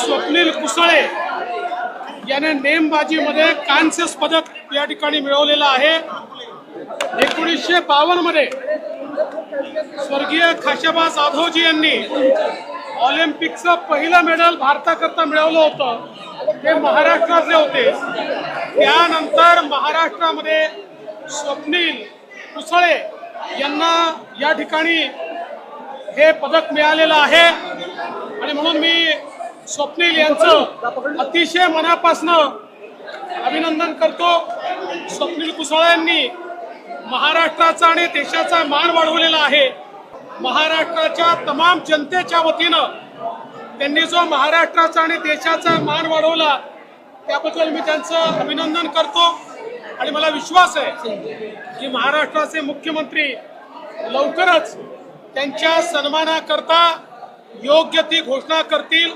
स्वप्नील कुसळे याने नेमबाजीमध्ये कांस्य पदक या ठिकाणी मिळवलेलं आहे। 1952 मध्ये स्वर्गीय खाशाबा जाधवजी यांनी ऑलिम्पिकचं पहिलं मेडल भारताकरता मिळवलं होतं, ते महाराष्ट्रातले होते। त्यानंतर महाराष्ट्रामध्ये स्वप्नील कुसळे यांना या ठिकाणी हे पदक मिळालेलं आहे आणि म्हणून मी स्वप्नील यांचं अतिशय मनापासून अभिनंदन करतो। स्वप्नील कुसळे यांनी महाराष्ट्राचा आणि देशाचा मान वाढवलेला आहे। महाराष्ट्राच्या तमाम जनतेच्या वतीनं त्यांनी जो महाराष्ट्राचा आणि देशाचा मान वाढवला त्याबद्दल मी त्यांचं अभिनंदन करतो आणि मला विश्वास आहे की महाराष्ट्राचे मुख्यमंत्री लवकरच त्यांच्या सन्मानाकरता योग्य ती घोषणा करतील।